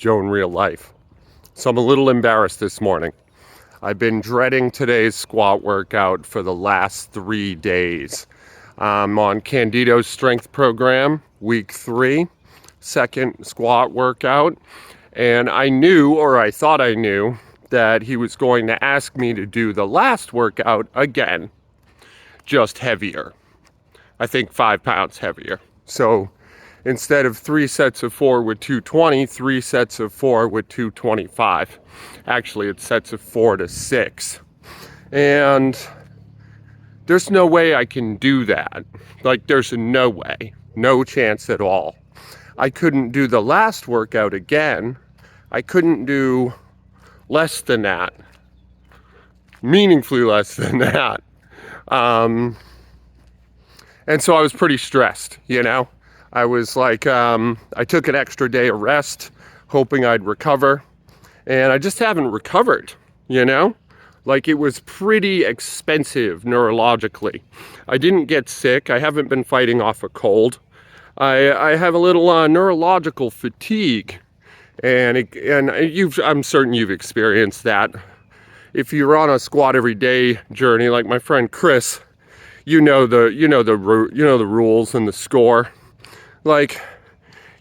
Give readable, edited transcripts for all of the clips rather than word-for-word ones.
Joe in real life. So I'm a little embarrassed this morning. I've been dreading today's squat workout for the last 3 days. I'm on Candido's strength program, week 3, second squat workout. And I knew, or I thought I knew, that he was going to ask me to do the last workout again, just heavier. I think 5 pounds heavier. So instead of 3 sets of 4 with 220, 3 sets of 4 with 225. Actually, it's sets of 4 to 6. And there's no way I can do that. Like, there's no way. No chance at all. I couldn't do the last workout again. I couldn't do less than that. Meaningfully less than that. And so I was pretty stressed, you know? I was like, I took an extra day of rest, hoping I'd recover. And I just haven't recovered, you know? Like, it was pretty expensive neurologically. I didn't get sick. I haven't been fighting off a cold. I have a little neurological fatigue. And I'm certain you've experienced that. If you're on a squat every day journey, like my friend Chris, you know the rules and the score. Like,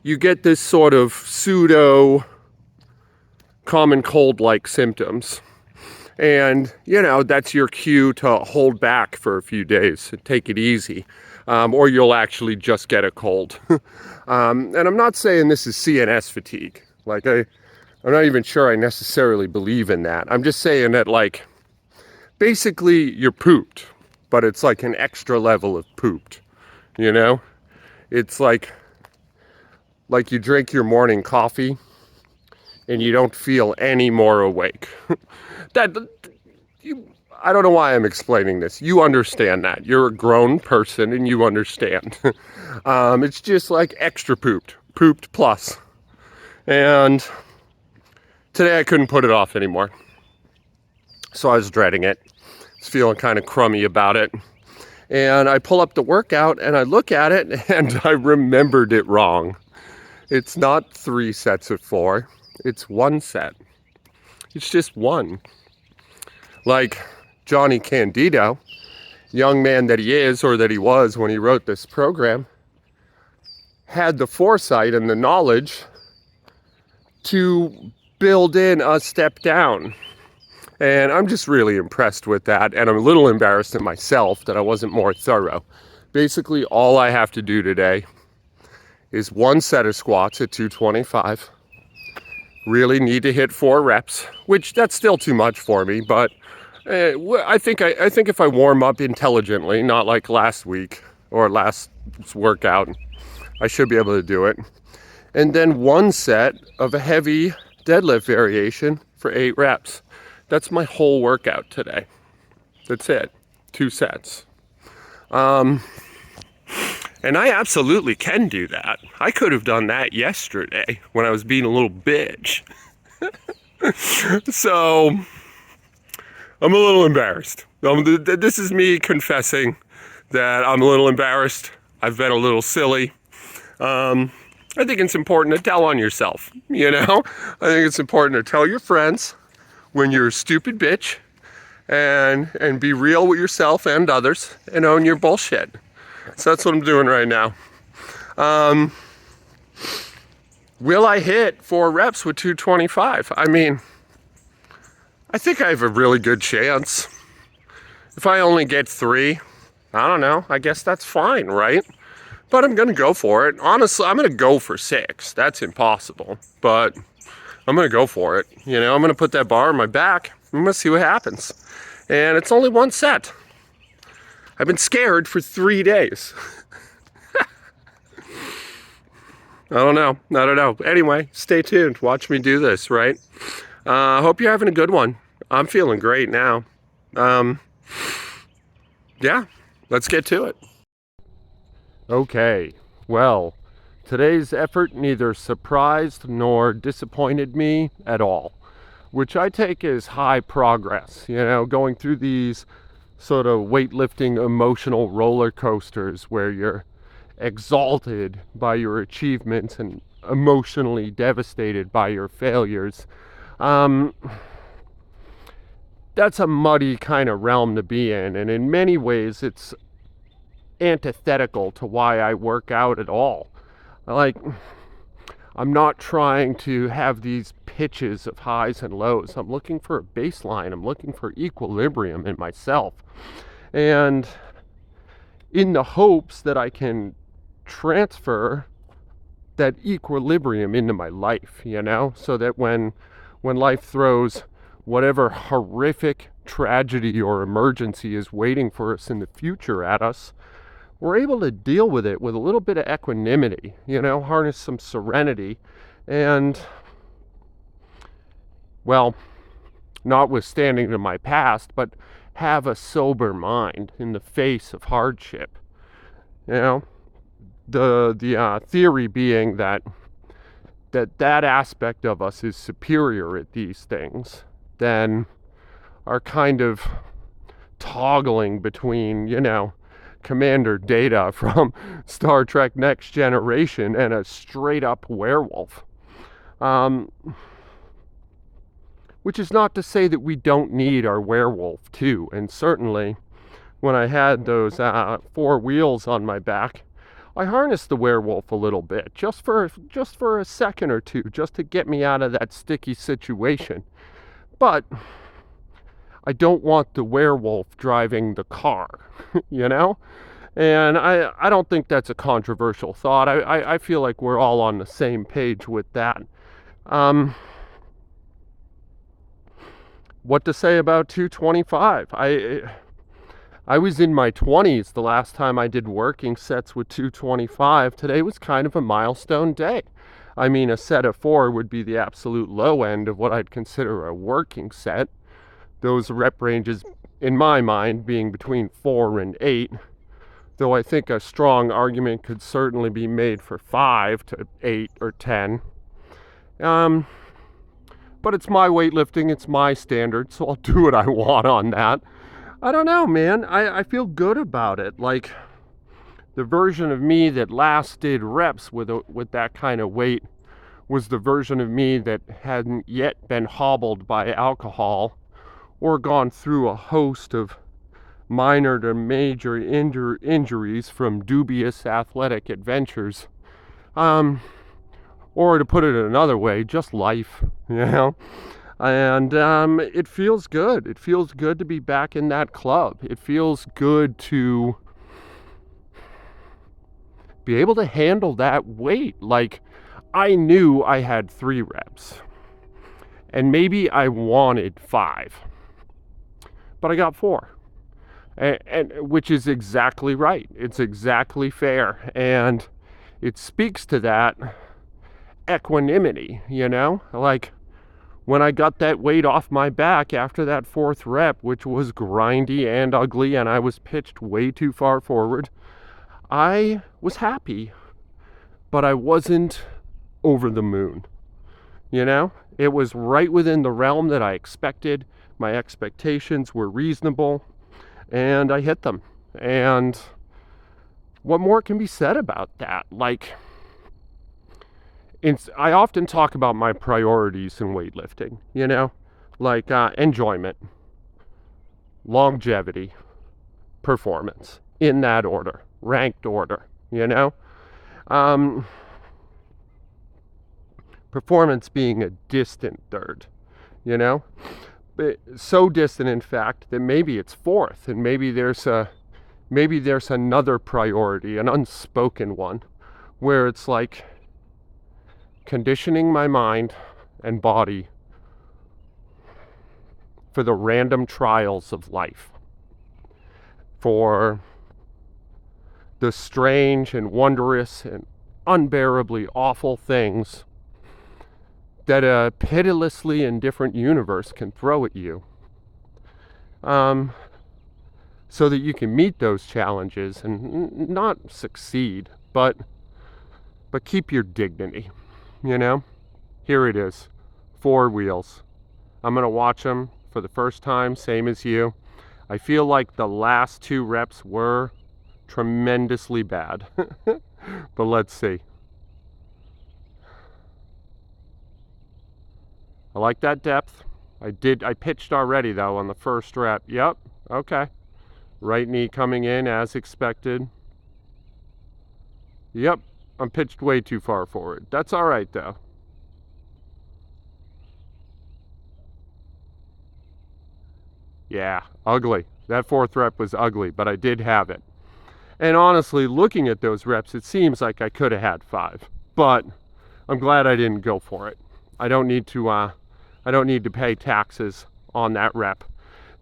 you get this sort of pseudo common cold-like symptoms. And, that's your cue to hold back for a few days and take it easy. Or you'll actually just get a cold. And I'm not saying this is CNS fatigue. Like, I'm not even sure I necessarily believe in that. I'm just saying that, like, basically you're pooped. But it's like an extra level of pooped, you know? It's like you drink your morning coffee and you don't feel any more awake. I don't know why I'm explaining this. You understand that. You're a grown person and you understand. It's just like extra pooped plus. And today I couldn't put it off anymore. So I was dreading it. Feeling kind of crummy about it. And I pull up the workout and I look at it and I remembered it wrong. It's not 3 sets of 4. It's 1 set. It's just 1. Like Johnny Candido, young man that he is, or that he was when he wrote this program, had the foresight and the knowledge to build in a step down. And I'm just really impressed with that. And I'm a little embarrassed at myself that I wasn't more thorough. Basically, all I have to do today is 1 set of squats at 225. Really need to hit 4 reps, which that's still too much for me. But I think if I warm up intelligently, not like last week or last workout, I should be able to do it. And then 1 set of a heavy deadlift variation for 8 reps. That's my whole workout today. That's it. 2 sets. And I absolutely can do that. I could have done that yesterday when I was being a little bitch. So, I'm a little embarrassed. This is me confessing that I'm a little embarrassed. I've been a little silly. I think it's important to tell on yourself, you know? I think it's important to tell your friends when you're a stupid bitch, and be real with yourself and others, and own your bullshit. So that's what I'm doing right now. Will I hit 4 reps with 225? I mean, I think I have a really good chance. If I only get 3, I don't know, I guess that's fine, right? But I'm gonna go for it. Honestly, I'm gonna go for 6. That's impossible, but I'm going to go for it. I'm going to put that bar on my back. I'm going to see what happens. And it's only 1 set. I've been scared for 3 days. I don't know. Anyway, stay tuned. Watch me do this, right? Hope you're having a good one. I'm feeling great now. Yeah, let's get to it. Okay, well, today's effort neither surprised nor disappointed me at all, which I take as high progress, going through these sort of weightlifting emotional roller coasters where you're exalted by your achievements and emotionally devastated by your failures. Um, that's a muddy kind of realm to be in, and in many ways it's antithetical to why I work out at all. Like, I'm not trying to have these pitches of highs and lows. I'm looking for a baseline. I'm looking for equilibrium in myself. And in the hopes that I can transfer that equilibrium into my life, you know, so that when life throws whatever horrific tragedy or emergency is waiting for us in the future at us, we're able to deal with it with a little bit of equanimity, you know, harness some serenity, and, well, notwithstanding to my past, but have a sober mind in the face of hardship. You know, the theory being that aspect of us is superior at these things than our kind of toggling between, you know, Commander Data from Star Trek Next Generation and a straight up werewolf. Which is not to say that we don't need our werewolf too. And certainly when I had those 4 wheels on my back, I harnessed the werewolf a little bit, just for a second or two, just to get me out of that sticky situation. But I don't want the werewolf driving the car, you know? And I don't think that's a controversial thought. I feel like we're all on the same page with that. What to say about 225? I was in my 20s the last time I did working sets with 225. Today was kind of a milestone day. I mean, a set of 4 would be the absolute low end of what I'd consider a working set. Those rep ranges, in my mind, being between 4 and 8. Though I think a strong argument could certainly be made for 5 to 8 or 10. But it's my weightlifting, it's my standard, so I'll do what I want on that. I don't know, man. I feel good about it. Like, the version of me that last did reps with that kind of weight was the version of me that hadn't yet been hobbled by alcohol or gone through a host of minor to major injuries from dubious athletic adventures. Or to put it another way, just life, you know? And it feels good. It feels good to be back in that club. It feels good to be able to handle that weight. Like, I knew I had 3 reps. And maybe I wanted 5. But I got 4. And which is exactly right. It's exactly fair. And it speaks to that equanimity, you know? Like, when I got that weight off my back after that 4th rep, which was grindy and ugly, and I was pitched way too far forward, I was happy, but I wasn't over the moon, you know? It was right within the realm that I expected. My expectations were reasonable, and I hit them. And what more can be said about that? Like, I often talk about my priorities in weightlifting, you know, like enjoyment, longevity, performance, in that order, ranked order, you know. Performance being a distant third, you know, but so distant, in fact, that maybe it's 4th, and maybe there's another priority, an unspoken one, where it's like, conditioning my mind and body for the random trials of life, for the strange and wondrous and unbearably awful things that a pitilessly indifferent universe can throw at you, so that you can meet those challenges and not succeed, but keep your dignity. You know, here it is, 4 wheels. I'm going to watch them for the first time, same as you. I feel like the last 2 reps were tremendously bad, but let's see. I like that depth. I pitched already though on the first rep. Yep, okay. Right knee coming in as expected. Yep, I'm pitched way too far forward. That's all right though. Yeah, ugly. That fourth rep was ugly, but I did have it. And honestly, looking at those reps, it seems like I could have had 5, but I'm glad I didn't go for it. I don't need to pay taxes on that rep.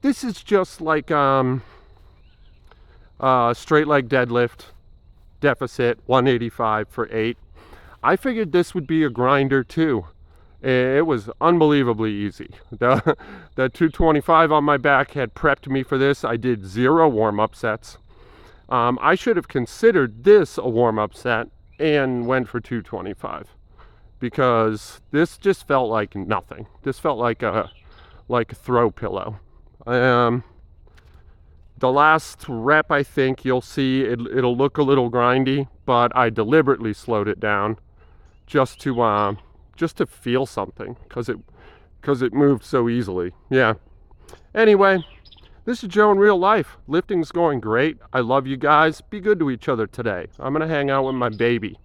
This is just like straight leg deadlift, deficit 185 for 8. I figured this would be a grinder too. It was unbelievably easy. The 225 on my back had prepped me for this. I did 0 warm-up sets. I should have considered this a warm-up set and went for 225 because this just felt like nothing. This felt like a throw pillow. The last rep, I think you'll see it'll look a little grindy, but I deliberately slowed it down just to feel something because it moved so easily. Yeah. Anyway, this is Joe in real life. Lifting's going great. I love you guys. Be good to each other today. I'm gonna hang out with my baby.